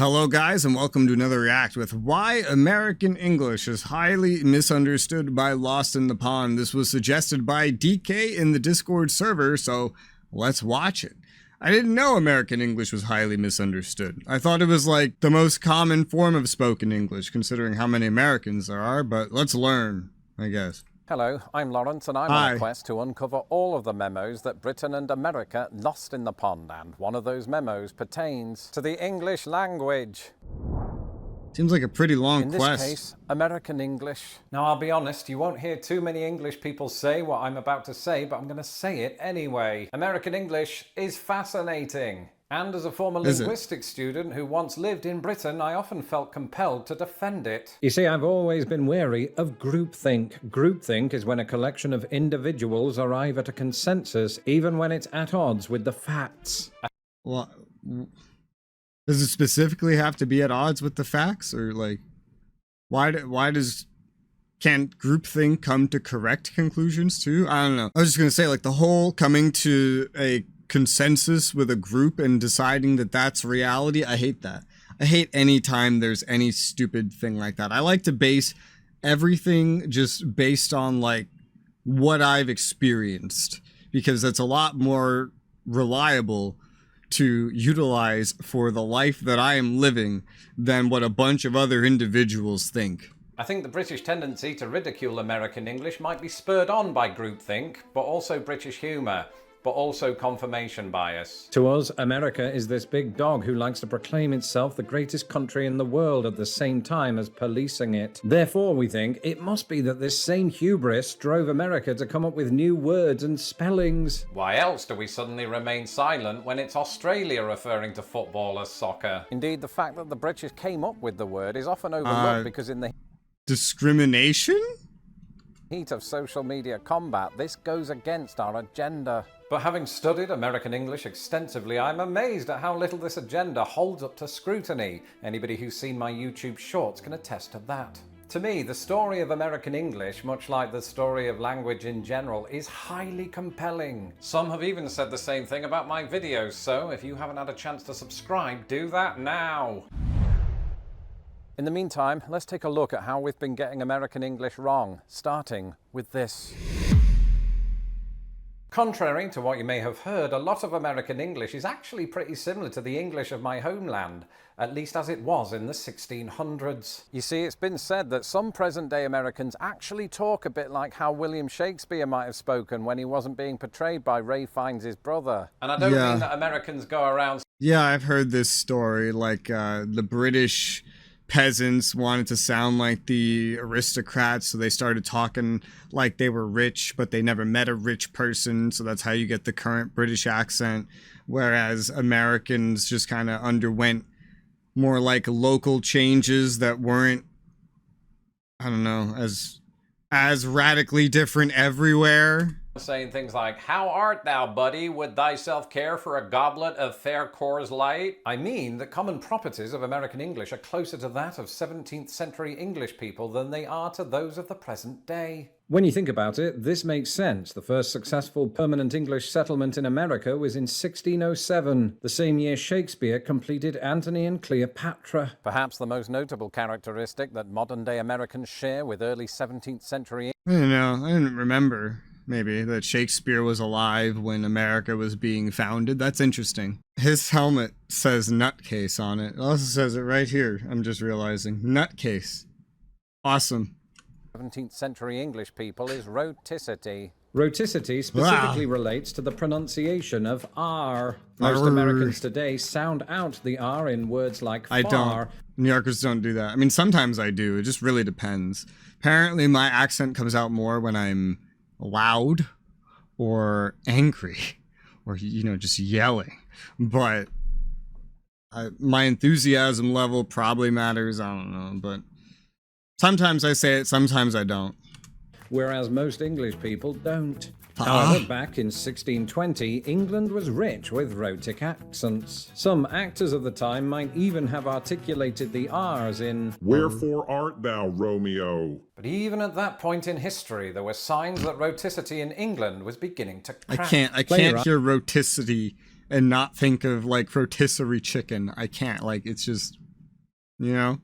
Hello guys, and welcome to another react with why American English is highly misunderstood by Lost in the Pond. This was suggested by DK in the Discord server, so let's watch it. I didn't know American English was highly misunderstood. I thought it was like the most common form of spoken English, considering how many Americans there are, but let's learn, I guess. Hello, I'm Lawrence, and I'm on a quest to uncover all of the memos that Britain and America lost in the pond, and one of those memos pertains to the English language. Seems like a pretty long quest. In this case, American English. Now, I'll be honest, you won't hear too many English people say what I'm about to say, but I'm going to say it anyway. American English is fascinating. And as a former linguistics student who once lived in Britain, I often felt compelled to defend it. You see, I've always been wary of groupthink. Groupthink is when a collection of individuals arrive at a consensus, even when it's at odds with the facts. Well, does it specifically have to be at odds with the facts, or like, can't groupthink come to correct conclusions too? I don't know. I was just gonna say, like, the whole coming to a consensus with a group and deciding that that's reality, I hate that. I hate any time there's any stupid thing like that. I like to base everything just based on like what I've experienced, because that's a lot more reliable to utilize for the life that I am living than what a bunch of other individuals think. I think the British tendency to ridicule American English might be spurred on by groupthink, but also British humour, but also confirmation bias. To us, America is this big dog who likes to proclaim itself the greatest country in the world at the same time as policing it. Therefore, we think it must be that this same hubris drove America to come up with new words and spellings. Why else do we suddenly remain silent when it's Australia referring to football as soccer? Indeed, the fact that the British came up with the word is often overlooked because in the discrimination? heat of social media combat, this goes against our agenda. But having studied American English extensively, I'm amazed at how little this agenda holds up to scrutiny. Anybody who's seen my YouTube shorts can attest to that. To me, the story of American English, much like the story of language in general, is highly compelling. Some have even said the same thing about my videos, so if you haven't had a chance to subscribe, do that now. In the meantime, let's take a look at how we've been getting American English wrong, starting with this. Contrary to what you may have heard, a lot of American English is actually pretty similar to the English of my homeland, at least as it was in the 1600s. You see, it's been said that some present-day Americans actually talk a bit like how William Shakespeare might have spoken when he wasn't being portrayed by Ray Fiennes' brother. And I don't mean that Americans go around... Yeah, I've heard this story, like the British peasants wanted to sound like the aristocrats, so they started talking like they were rich, but they never met a rich person, so that's how you get the current British accent, whereas Americans just kind of underwent more like local changes that weren't, I don't know, as radically different everywhere. Saying things like, "How art thou, buddy? Would thyself care for a goblet of fair Coors Light?" I mean, the common properties of American English are closer to that of 17th century English people than they are to those of the present day. When you think about it, this makes sense. The first successful permanent English settlement in America was in 1607, the same year Shakespeare completed Antony and Cleopatra. Perhaps the most notable characteristic that modern-day Americans share with early 17th century... I don't know, I didn't remember. Maybe that Shakespeare was alive when America was being founded. That's interesting. His helmet says nutcase on it. It also says it right here. I'm just realizing. Nutcase. Awesome. 17th century English people is rhoticity. Rhoticity specifically relates to the pronunciation of R. Most Americans today sound out the R in words like far. I don't. New Yorkers don't do that. I mean, sometimes I do. It just really depends. Apparently, my accent comes out more when I'm loud or angry or, you know, just yelling. But my enthusiasm level probably matters. I don't know, but sometimes I say it, sometimes I don't. Whereas most English people don't. However, back in 1620, England was rich with rhotic accents. Some actors of the time might even have articulated the R's in "Wherefore art thou, Romeo?" But even at that point in history, there were signs that rhoticity in England was beginning to crack. I can't hear rhoticity and not think of like rotisserie chicken. I can't, like, it's just you know?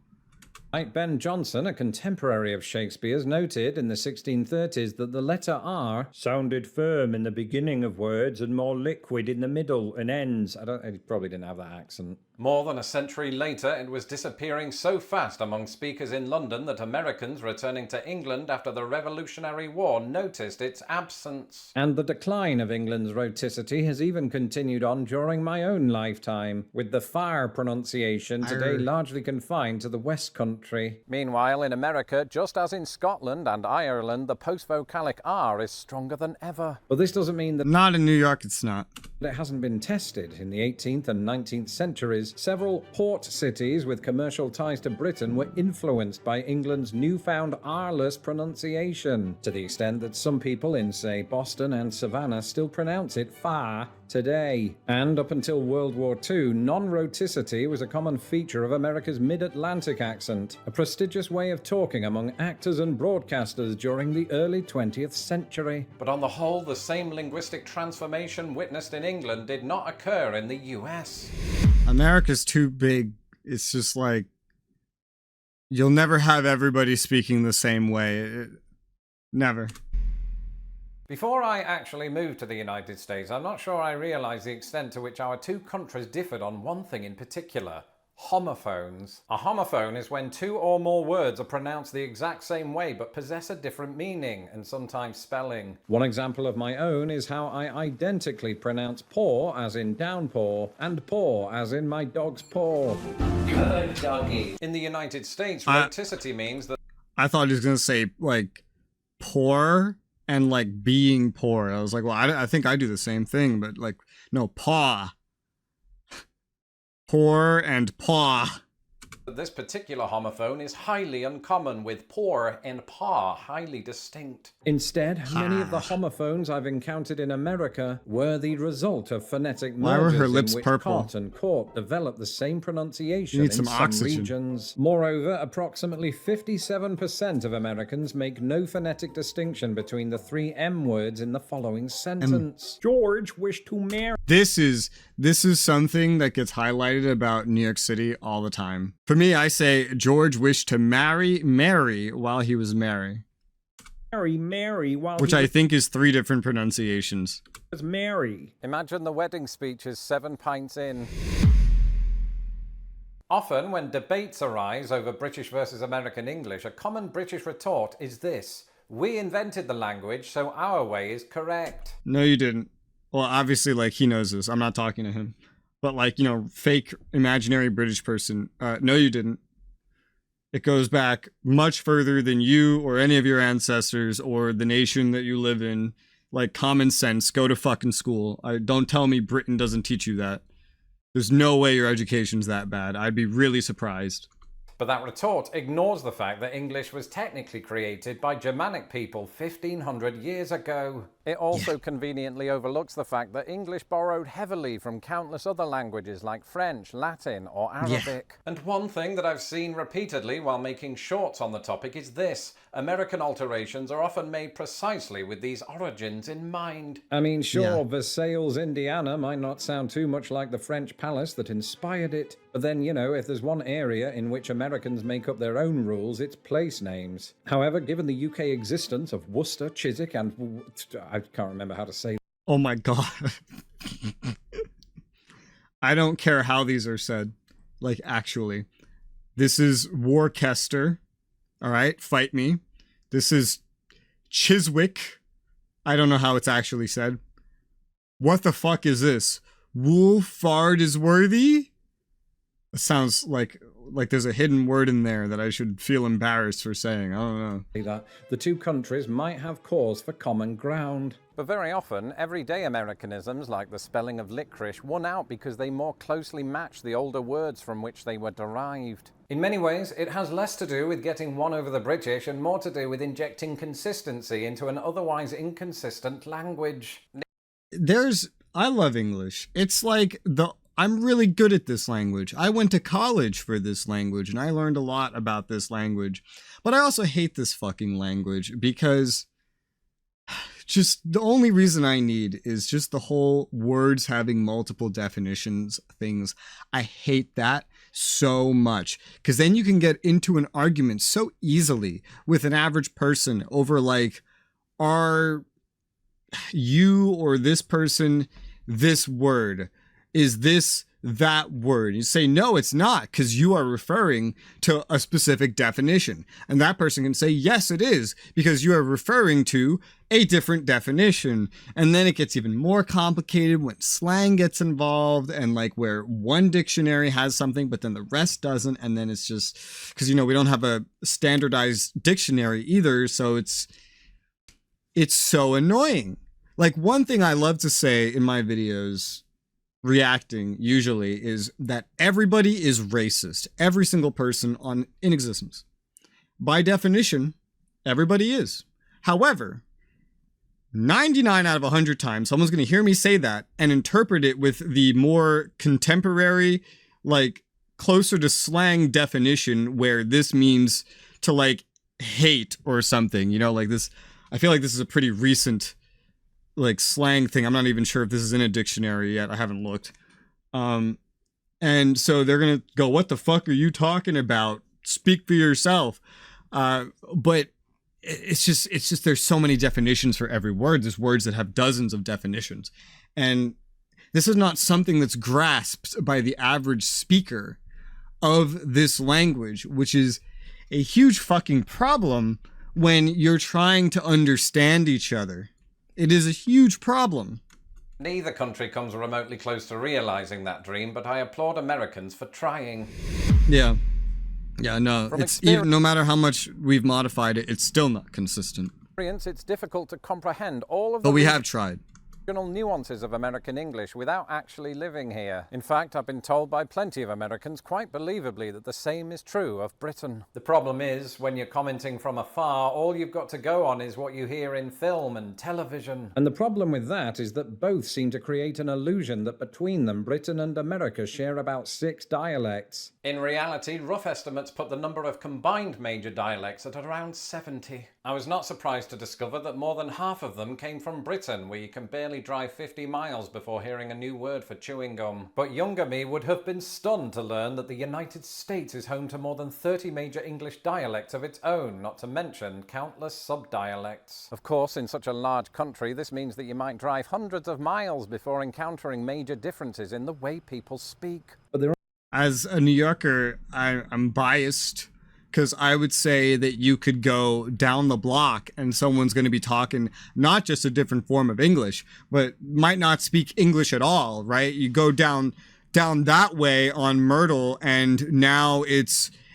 Like Ben Jonson, a contemporary of Shakespeare's, noted in the 1630s that the letter R sounded firm in the beginning of words and more liquid in the middle and ends. He probably didn't have that accent. More than a century later, it was disappearing so fast among speakers in London that Americans returning to England after the Revolutionary War noticed its absence. And the decline of England's rhoticity has even continued on during my own lifetime, with the fire pronunciation today largely confined to the West Country. Meanwhile, in America, just as in Scotland and Ireland, the post-vocalic R is stronger than ever. But this doesn't mean that Not in New York, it's not. it hasn't been tested. In the 18th and 19th centuries, several port cities with commercial ties to Britain were influenced by England's newfound R-less pronunciation, to the extent that some people in, say, Boston and Savannah still pronounce it far today. And up until World War II, non-rhoticity was a common feature of America's mid-Atlantic accent, a prestigious way of talking among actors and broadcasters during the early 20th century. But on the whole, the same linguistic transformation witnessed in England did not occur in the US. America's too big. It's just like, you'll never have everybody speaking the same way. Never. Before I actually moved to the United States, I'm not sure I realised the extent to which our two countries differed on one thing in particular: homophones. A homophone is when two or more words are pronounced the exact same way but possess a different meaning and sometimes spelling. One example of my own is how I identically pronounce paw as in downpour and paw as in my dog's paw. Good doggy. In the United States, rhoticity means that... I thought he was going to say, like, poor and, like, being poor. I was like, well, I think I do the same thing, but, like, no, paw. Poor and paw. This particular homophone is highly uncommon, with poor and paw highly distinct. Instead, many of the homophones I've encountered in America were the result of phonetic Why were mergers her lips in which purple? cot and court developed the same pronunciation You need in some oxygen. regions. Moreover, approximately 57% of Americans make no phonetic distinction between the three M words in the following sentence. George wished to marry. This is something that gets highlighted about New York City all the time. For me, I say George wished to marry Mary while he was merry. Mary while Which I think is 3 different pronunciations. was Mary. Imagine the wedding speech is 7 pints in. Often, when debates arise over British versus American English, a common British retort is this: we invented the language, so our way is correct. No, you didn't. Well, obviously, like, he knows this. I'm not talking to him. But, like, you know, fake imaginary British person. No, you didn't. It goes back much further than you or any of your ancestors or the nation that you live in. Like, common sense. Go to fucking school. Don't tell me Britain doesn't teach you that. There's no way your education's that bad. I'd be really surprised. But that retort ignores the fact that English was technically created by Germanic people 1500 years ago. It also conveniently overlooks the fact that English borrowed heavily from countless other languages like French, Latin, or Arabic. And one thing that I've seen repeatedly while making shorts on the topic is this: American alterations are often made precisely with these origins in mind. I mean, sure, Versailles, Indiana might not sound too much like the French palace that inspired it, but then, you know, if there's one area in which Americans make up their own rules, it's place names. However, given the UK existence of Worcester, Chiswick, and... I can't remember how to say... Oh my god. I don't care how these are said. Like, actually. This is Worcester. Alright, fight me. This is Chiswick. I don't know how it's actually said. What the fuck is this? Wolfard is worthy? It sounds like there's a hidden word in there that I should feel embarrassed for saying. I don't know. that the two countries might have cause for common ground. But very often, everyday Americanisms, like the spelling of licorice, won out because they more closely match the older words from which they were derived. In many ways, it has less to do with getting one over the British and more to do with injecting consistency into an otherwise inconsistent language. I love English. It's like I'm really good at this language. I went to college for this language and I learned a lot about this language. But I also hate this fucking language because just the only reason I need is just the whole words having multiple definitions things. I hate that so much, because then you can get into an argument so easily with an average person over like, are you or this person this word? Is this that word? You say, no, it's not, because you are referring to a specific definition. And that person can say, yes, it is, because you are referring to a different definition. And then it gets even more complicated when slang gets involved, and like where one dictionary has something, but then the rest doesn't. And then it's just because, you know, we don't have a standardized dictionary either. So it's so annoying. Like, one thing I love to say in my videos, reacting usually, is that everybody is racist. Every single person in existence. By definition, everybody is. However, 99 out of 100 times, someone's going to hear me say that and interpret it with the more contemporary, like closer to slang definition, where this means to like hate or something, you know, like this. I feel like this is a pretty recent like slang thing. I'm not even sure if this is in a dictionary yet. I haven't looked. And so they're going to go, what the fuck are you talking about? Speak for yourself. But it's just, there's so many definitions for every word. There's words that have dozens of definitions. And this is not something that's grasped by the average speaker of this language, which is a huge fucking problem when you're trying to understand each other. It is a huge problem. Neither country comes remotely close to realizing that dream, but I applaud Americans for trying. Yeah. Yeah, no, it's even, no matter how much we've modified it, it's still not consistent. It's difficult to comprehend all of the But we have tried. nuances of American English without actually living here. In fact, I've been told by plenty of Americans, quite believably, that the same is true of Britain. The problem is, when you're commenting from afar, all you've got to go on is what you hear in film and television. And the problem with that is that both seem to create an illusion that between them, Britain and America share about 6 dialects. In reality, rough estimates put the number of combined major dialects at around 70. I was not surprised to discover that more than half of them came from Britain, where you can barely drive 50 miles before hearing a new word for chewing gum. But younger me would have been stunned to learn that the United States is home to more than 30 major English dialects of its own, not to mention countless sub-dialects. Of course, in such a large country, this means that you might drive hundreds of miles before encountering major differences in the way people speak. But there As a New Yorker, I'm biased, because I would say that you could go down the block and someone's going to be talking not just a different form of English, but might not speak English at all, right? You go down that way on Myrtle, and now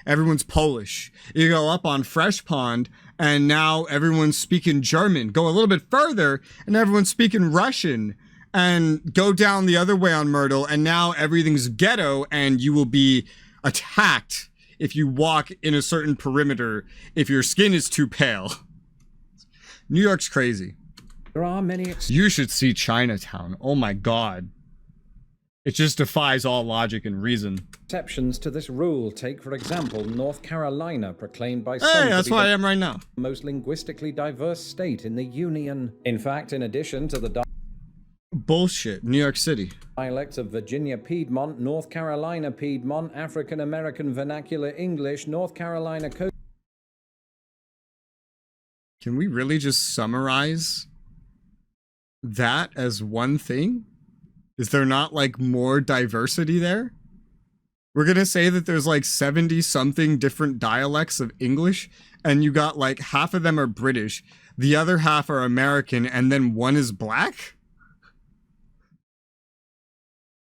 everyone's Polish. You go up on Fresh Pond, and now everyone's speaking German. Go a little bit further, and everyone's speaking Russian. And go down the other way on Myrtle, and now everything's ghetto, and you will be attacked if you walk in a certain perimeter if your skin is too pale. New York's crazy. There are many You should see Chinatown. Oh my god. It just defies all logic and reason. exceptions to this rule. Take, for example, North Carolina, proclaimed by some Hey, to that's be where I the am right now. most linguistically diverse state in the Union. In fact, in addition to the Bullshit. New York City. dialects of Virginia Piedmont, North Carolina Piedmont, African American Vernacular English, North Carolina Coast. Can we really just summarize that as one thing? Is there not like more diversity there? We're gonna say that there's like 70 something different dialects of English, and you got like half of them are British, the other half are American, and then one is black?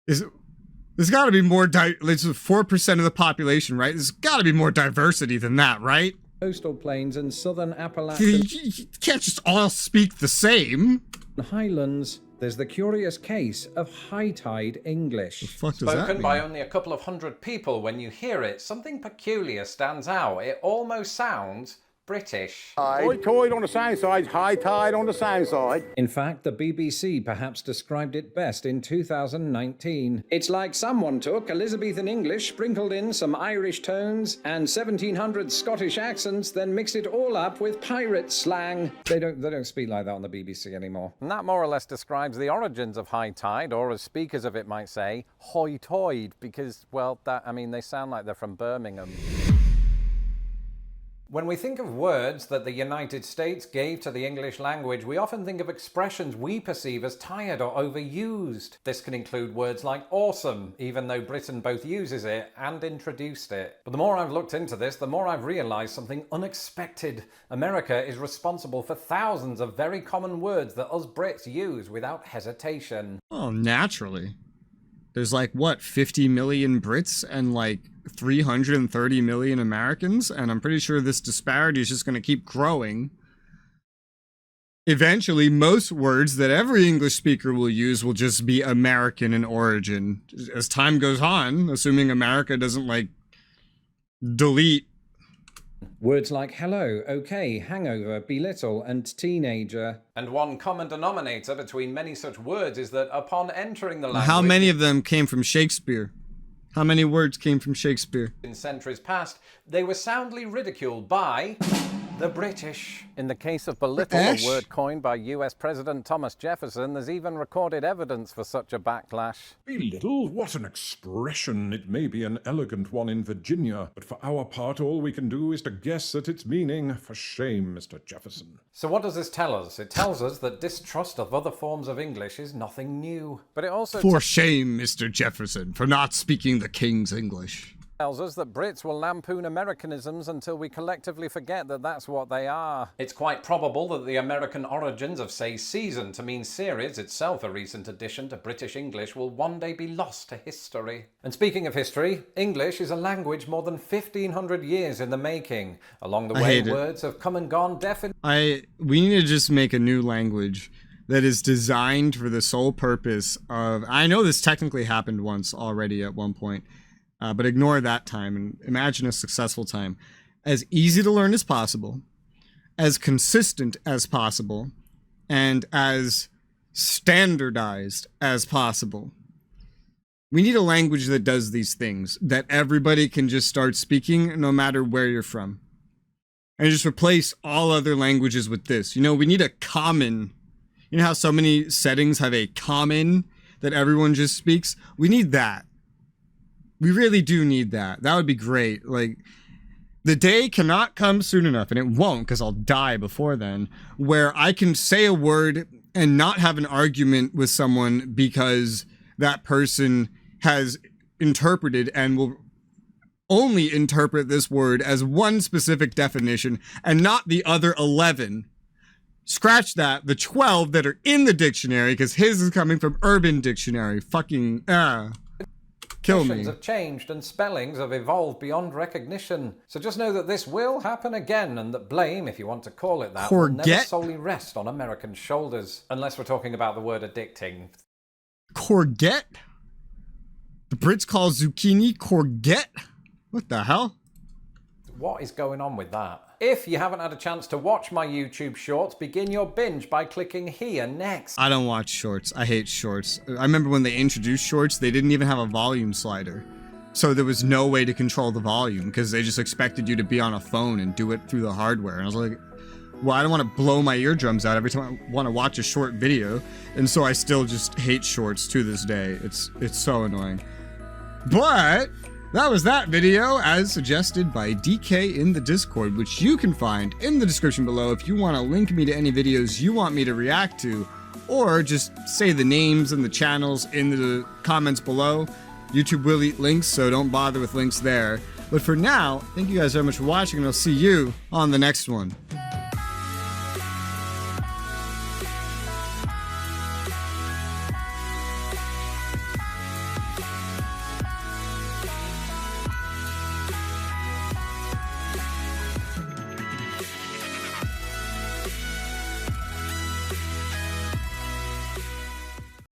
There's got to be more, it's 4% of the population, right? There's got to be more diversity than that, right? Coastal plains and southern Appalachian You can't just all speak the same. highlands. There's the curious case of high tide English. The fuck does that Spoken mean? by only a couple of hundred people, when you hear it, something peculiar stands out. It almost sounds British. High tide on the sound side, high tide on the sound side. In fact, the BBC perhaps described it best in 2019. It's like someone took Elizabethan English, sprinkled in some Irish tones and 1700 Scottish accents, then mixed it all up with pirate slang. They don't speak like that on the BBC anymore. And that more or less describes the origins of high tide, or as speakers of it might say, hoi toid, because, well, they sound like they're from Birmingham. When we think of words that the United States gave to the English language, we often think of expressions we perceive as tired or overused. This can include words like awesome, even though Britain both uses it and introduced it. But the more I've looked into this, the more I've realised something unexpected. America is responsible for thousands of very common words that us Brits use without hesitation. Oh, naturally. There's like, what, 50 million Brits and like 330 million Americans? And I'm pretty sure this disparity is just going to keep growing. Eventually, most words that every English speaker will use will just be American in origin. As time goes on, assuming America doesn't, like, delete. Words like hello, okay, hangover, belittle, and teenager. And one common denominator between many such words is that upon entering the language... How many of them came from Shakespeare? How many words came from Shakespeare? In centuries past, they were soundly ridiculed by the British. In the case of belittle, a word coined by US President Thomas Jefferson, there's even recorded evidence for such a backlash. Belittle? What an expression! It may be an elegant one in Virginia, but for our part all we can do is to guess at its meaning. For shame, Mr. Jefferson. So what does this tell us? It tells us that distrust of other forms of English is nothing new. But it also For shame, Mr. Jefferson, for not speaking the King's English. Tells us that Brits will lampoon Americanisms until we collectively forget that that's what they are. It's quite probable that the American origins of, say, season to mean series, itself a recent addition to British English, will one day be lost to history. And speaking of history, English is a language more than 1,500 years in the making. Along the way, words have come and gone We need to just make a new language that is designed for the sole purpose of... I know this technically happened once already at one point. But ignore that time and imagine a successful time. As easy to learn as possible, as consistent as possible, and as standardized as possible. We need a language that does these things, that everybody can just start speaking no matter where you're from. And just replace all other languages with this. You know, we need a common. You know how so many settings have a common that everyone just speaks? We need that. We really do need that. That would be great. Like, the day cannot come soon enough, and it won't because I'll die before then, where I can say a word and not have an argument with someone because that person has interpreted and will only interpret this word as one specific definition and not the other 11. Scratch that, the 12 that are in the dictionary, because his is coming from Urban Dictionary. Fucking, kill me. have changed and spellings have evolved beyond recognition. So just know that this will happen again, and that blame, if you want to call it that, will never solely rest on American shoulders. Unless we're talking about the word addicting. Courgette? The Brits call zucchini courgette? What the hell? What is going on with that? If you haven't had a chance to watch my YouTube shorts, begin your binge by clicking here next. I don't watch shorts. I hate shorts. I remember when they introduced shorts, they didn't even have a volume slider. So there was no way to control the volume because they just expected you to be on a phone and do it through the hardware. And I was like, well, I don't want to blow my eardrums out every time I want to watch a short video. And so I still just hate shorts to this day. It's so annoying. But that was that video, as suggested by DK in the Discord, which you can find in the description below if you want to link me to any videos you want me to react to, or just say the names and the channels in the comments below. YouTube will eat links, so don't bother with links there. But for now, thank you guys very much for watching, and I'll see you on the next one.